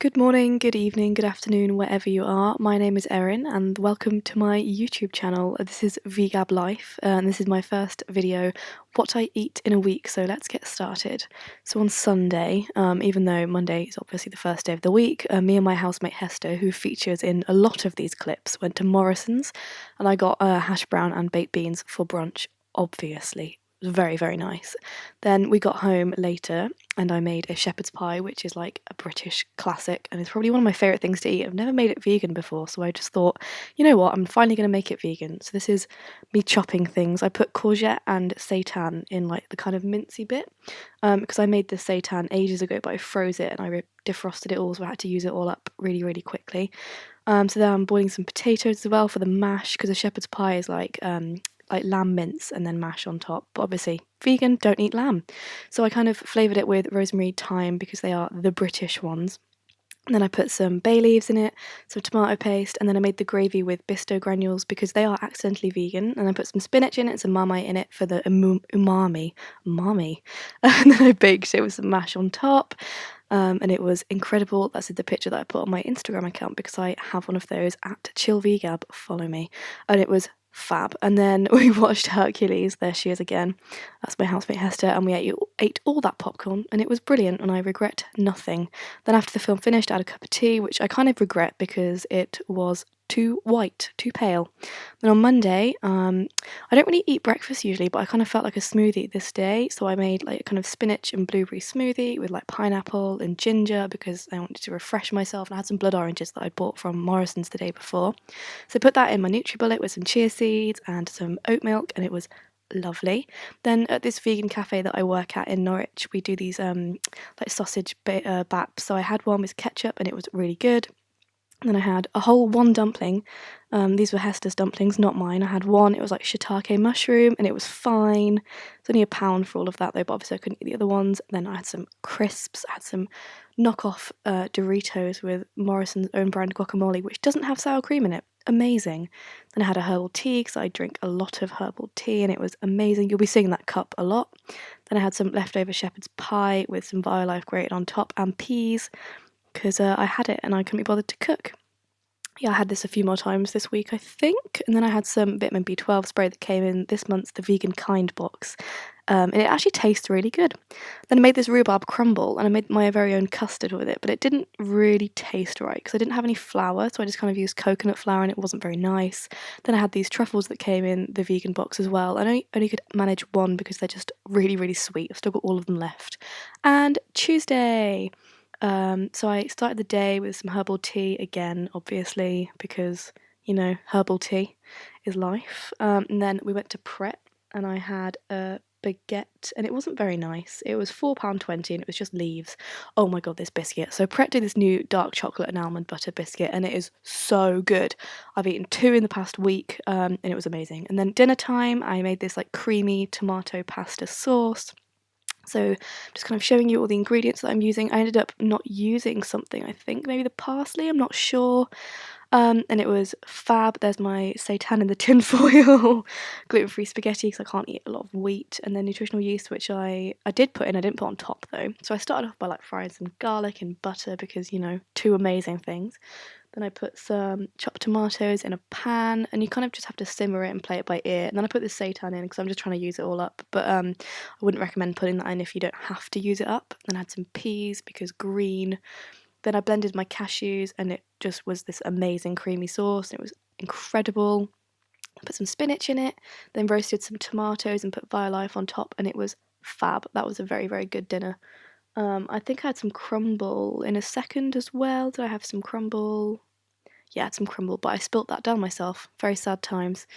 Good morning, good evening, good afternoon, wherever you are. My name is Erin, and welcome to my YouTube channel. This is Vegab Life, and this is my first video, what I eat in a week. So let's get started. So on Sunday, even though Monday is obviously the first day of the week, me and my housemate Hester, who features in a lot of these clips, went to Morrison's, and I got hash brown and baked beans for brunch, obviously. It was very, very nice. Then we got home later and I made a shepherd's pie, which is like a British classic and it's probably one of my favourite things to eat. I've never made it vegan before, so I just thought, you know what, I'm finally going to make it vegan. So this is me chopping things. I put courgette and seitan in like the kind of mincy bit because I made the seitan ages ago, but I froze it and I defrosted it all, so I had to use it all up really, really quickly. So then I'm boiling some potatoes as well for the mash because a shepherd's pie is like lamb mince and then mash on top. But obviously, vegan, don't eat lamb. So I kind of flavoured it with rosemary, thyme because they are the British ones. And then I put some bay leaves in it, some tomato paste, and then I made the gravy with bisto granules because they are accidentally vegan. And I put some spinach in it and some marmite in it for the umami. Umami. And then I baked it with some mash on top. And it was incredible. That's the picture that I put on my Instagram account because I have one of those at chillvegab. Follow me. And it was fab. And then we watched Hercules. There she is again. That's my housemate Hester, and we ate all that popcorn, and it was brilliant, and I regret nothing. Then after the film finished, I had a cup of tea, which I kind of regret because it was too white, too pale. Then on Monday, I don't really eat breakfast usually, but I kind of felt like a smoothie this day, so I made like a kind of spinach and blueberry smoothie with like pineapple and ginger because I wanted to refresh myself, and I had some blood oranges that I'd bought from Morrison's the day before. So I put that in my NutriBullet with some chia seeds and some oat milk, and it was lovely. Then at this vegan cafe that I work at in Norwich, we do these like sausage baps. So I had one with ketchup, and it was really good. And then I had a whole one dumpling. These were Hester's dumplings, not mine. I had one. It was like shiitake mushroom, and it was fine. It's only £1 for all of that though, but obviously I couldn't eat the other ones. Then I had some crisps. I had some knockoff Doritos with Morrison's own brand guacamole, which doesn't have sour cream in it. Amazing. Then I had a herbal tea because I drink a lot of herbal tea, and it was amazing. You'll be seeing that cup a lot. Then I had some leftover shepherd's pie with some Violife grated on top and peas because I had it and I couldn't be bothered to cook. Yeah, I had this a few more times this week, I think. And then I had some vitamin B12 spray that came in this month's The Vegan Kind box. And it actually tastes really good. Then I made this rhubarb crumble and I made my very own custard with it, but it didn't really taste right because I didn't have any flour, so I just kind of used coconut flour and it wasn't very nice. Then I had these truffles that came in the vegan box as well. I only could manage one because they're just really, really sweet. I've still got all of them left. And Tuesday. So I started the day with some herbal tea again, obviously, because, you know, herbal tea is life. And then we went to Pret and I had a baguette and it wasn't very nice. It was £4.20 and it was just leaves. Oh my god, this biscuit. So Pret did this new dark chocolate and almond butter biscuit and it is so good. I've eaten 2 in the past week and it was amazing. And then dinner time, I made this like creamy tomato pasta sauce. So just kind of showing you all the ingredients that I'm using. I ended up not using something, I think, maybe the parsley, I'm not sure. And it was fab. There's my seitan in the tin foil, gluten-free spaghetti because I can't eat a lot of wheat, and then nutritional yeast, which I did put in, I didn't put on top though. So I started off by like frying some garlic and butter because, you know, 2 amazing things. Then I put some chopped tomatoes in a pan, and you kind of just have to simmer it and play it by ear. And then I put the seitan in because I'm just trying to use it all up. But I wouldn't recommend putting that in if you don't have to use it up. Then I had some peas because green. Then I blended my cashews, and it just was this amazing creamy sauce. It was incredible. I put some spinach in it, then roasted some tomatoes and put Violife on top, and it was fab. That was a very, very good dinner. I think I had some crumble in a second as well. Did I have some crumble? Yeah, I had some crumble, but I spilt that down myself. Very sad times.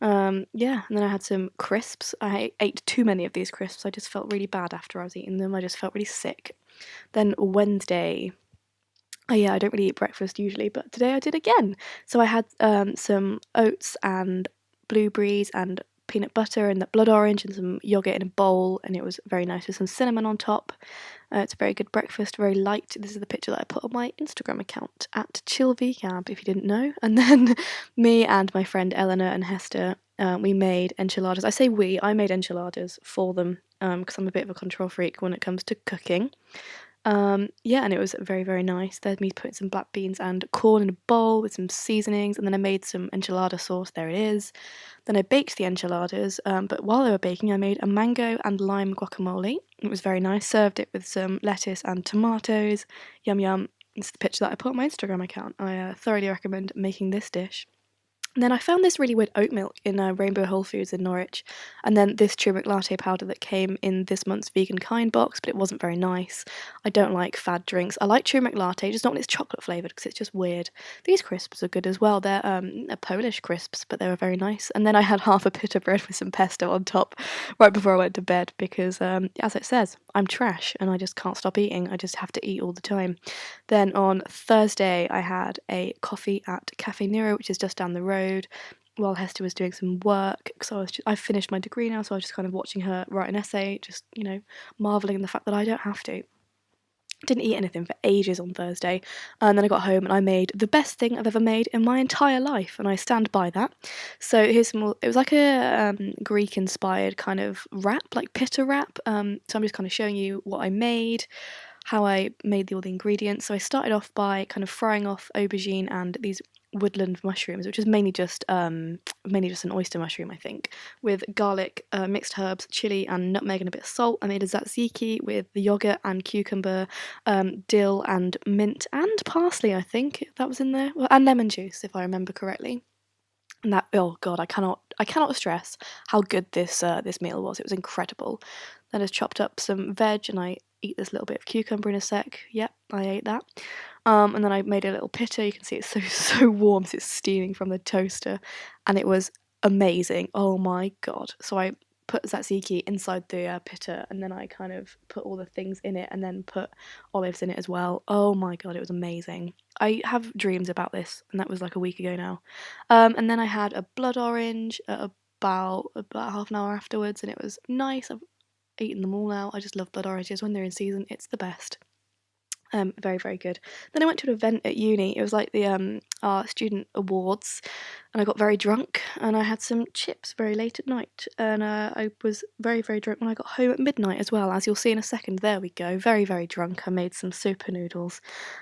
Yeah, and then I had some crisps. I ate too many of these crisps. I just felt really bad after I was eating them. I just felt really sick. Then Wednesday. Oh yeah, I don't really eat breakfast usually, but today I did again. So I had some oats and blueberries and peanut butter and the blood orange and some yogurt in a bowl, and it was very nice with some cinnamon on top. It's a very good breakfast, very light. This is the picture that I put on my Instagram account at chillvegab, if you didn't know. And then me and my friend Eleanor and Hester, we made enchiladas. I say we, I made enchiladas for them because I'm a bit of a control freak when it comes to cooking. Yeah, and it was very, very nice. There's me putting some black beans and corn in a bowl with some seasonings, and then I made some enchilada sauce. There it is. Then I baked the enchiladas, but while they were baking, I made a mango and lime guacamole. It was very nice. Served it with some lettuce and tomatoes. Yum yum. This is the picture that I put on my Instagram account. I thoroughly recommend making this dish. And then I found this really weird oat milk in Rainbow Whole Foods in Norwich, and then this turmeric latte powder that came in this month's Vegan Kind box, but it wasn't very nice. I don't like fad drinks. I like turmeric latte, just not when it's chocolate flavoured because it's just weird. These crisps are good as well. They're Polish crisps, but they were very nice. And then I had half a pita bread with some pesto on top right before I went to bed because, as it says, I'm trash and I just can't stop eating. I just have to eat all the time. Then on Thursday, I had a coffee at Cafe Nero, which is just down the road, while Hester was doing some work. So I finished my degree now, so I was just kind of watching her write an essay, just marveling in the fact that I don't have to. Didn't eat anything for ages on Thursday, and then I got home and I made the best thing I've ever made in my entire life, and I stand by that. So here's some more. It was like a Greek-inspired kind of wrap, like pita wrap. So I'm just kind of showing you what I made, how I made all the ingredients. So I started off by kind of frying off aubergine and these woodland mushrooms, which is mainly just an oyster mushroom, I think, with garlic, mixed herbs, chili, and nutmeg, and a bit of salt. I made a tzatziki with the yogurt and cucumber, dill and mint and parsley. I think that was in there, well, and lemon juice, if I remember correctly. And that, oh god, I cannot stress how good this meal was. It was incredible. Then I just chopped up some veg, and I eat this little bit of cucumber in a sec. Yep, I ate that. And then I made a little pita. You can see it's so warm, so it's steaming from the toaster, and it was amazing. Oh my god! So I put tzatziki inside the pita, and then I kind of put all the things in it, and then put olives in it as well. Oh my god, it was amazing. I have dreams about this, and that was like a week ago now. And then I had a blood orange at about half an hour afterwards, and it was nice. I've eaten them all now. I just love blood oranges when they're in season. It's the best. Very, very good. Then I went to an event at uni. It was like the our student awards, and I got very drunk, and I had some chips very late at night, and I was very, very drunk when I got home at midnight as well, as you'll see in a second. There we go. Very, very drunk. I made some super noodles,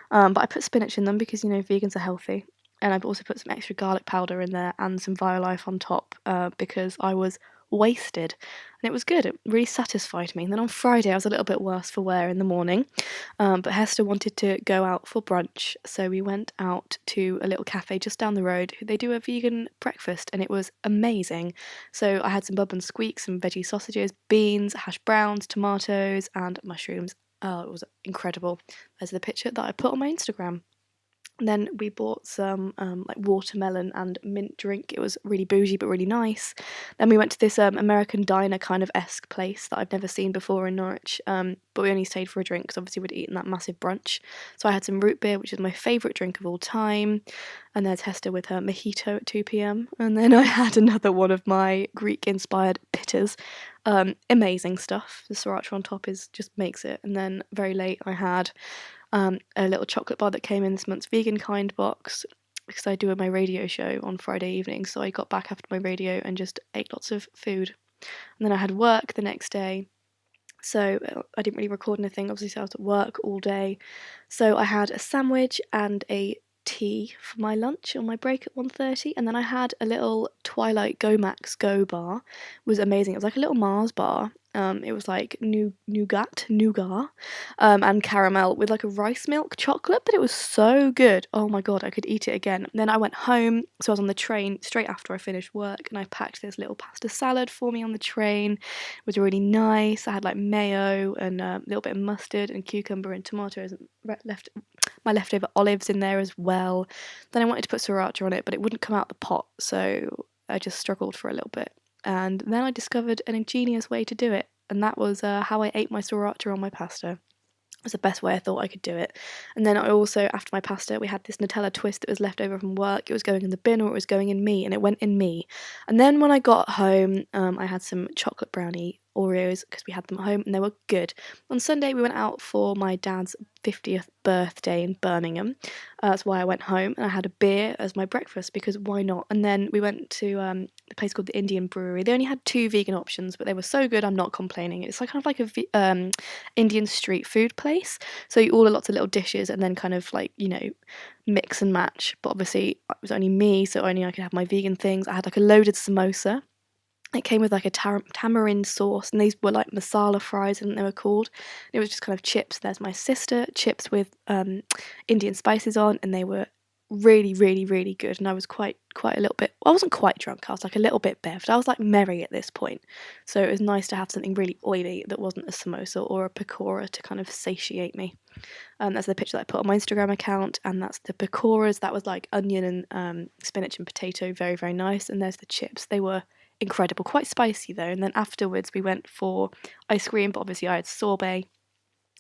but I put spinach in them because vegans are healthy, and I've also put some extra garlic powder in there and some Violife on top because I was wasted, and it was good. It really satisfied me. And then on Friday I was a little bit worse for wear in the morning, but Hester wanted to go out for brunch, so we went out to a little cafe just down the road. They do a vegan breakfast, and it was amazing. So I had some bub and squeak, some veggie sausages, beans, hash browns, tomatoes, and mushrooms. Oh, it was incredible. There's the picture that I put on my Instagram. Then we bought some like watermelon and mint drink. It was really bougie but really nice. Then we went to this American diner kind of esque place that I've never seen before in Norwich. But we only stayed for a drink because obviously we'd eaten that massive brunch. So I had some root beer, which is my favourite drink of all time. And there's Hester with her mojito at 2 p.m. And then I had another one of my Greek inspired pitas. Amazing stuff. The sriracha on top just makes it. And then very late I had a little chocolate bar that came in this month's Vegan Kind box because I do my radio show on Friday evening. So I got back after my radio and just ate lots of food. And then I had work the next day. So I didn't really record anything. Obviously, I was at work all day. So I had a sandwich and a tea for my lunch on my break at 1:30, and then I had a little Twilight Go Max Go bar. It was amazing. It was like a little Mars bar. It was like nougat, and caramel with like a rice milk chocolate, but it was so good. Oh my god, I could eat it again. Then I went home, so I was on the train straight after I finished work, and I packed this little pasta salad for me on the train. It was really nice. I had like mayo and a little bit of mustard and cucumber and tomatoes and my leftover olives in there as well. Then I wanted to put sriracha on it, but it wouldn't come out the pot, so I just struggled for a little bit. And then I discovered an ingenious way to do it, and that was how I ate my sriracha on my pasta. It was the best way I thought I could do it. And then I also, after my pasta, we had this Nutella twist that was left over from work. It was going in the bin or it was going in me, and it went in me. And then when I got home, I had some chocolate brownie Oreos because we had them at home and they were good. On Sunday, we went out for my dad's 50th birthday in Birmingham. That's why I went home, and I had a beer as my breakfast because why not? And then we went to a place called the Indian Brewery. They only had 2 vegan options, but they were so good, I'm not complaining. It's like kind of like a Indian street food place. So you order lots of little dishes and then kind of like, mix and match. But obviously it was only me, so only I could have my vegan things. I had like a loaded samosa. It came with like a tamarind sauce, and these were like masala fries, I think they were called. It was just kind of chips. There's my sister, chips with Indian spices on, and they were really, really, really good. And I was quite a little bit. I wasn't quite drunk. I was like a little bit bevued. I was like merry at this point, so it was nice to have something really oily that wasn't a samosa or a pakora to kind of satiate me. That's the picture that I put on my Instagram account, and that's the pakoras. That was like onion and spinach and potato, very, very nice. And there's the chips. They were incredible, quite spicy though. And then afterwards we went for ice cream, but obviously I had sorbet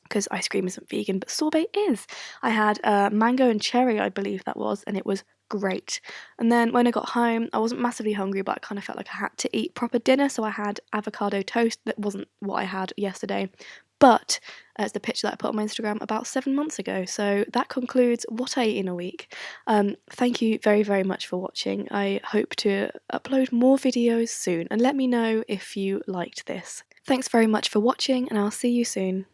because ice cream isn't vegan, but sorbet is. I had mango and cherry, I believe that was, and it was great. And then when I got home, I wasn't massively hungry, but I kind of felt like I had to eat proper dinner, so I had avocado toast. That wasn't what I had yesterday, but it's the picture that I put on my Instagram about 7 months ago. So that concludes what I eat in a week. Thank you very, very much for watching. I hope to upload more videos soon, and let me know if you liked this. Thanks very much for watching, and I'll see you soon.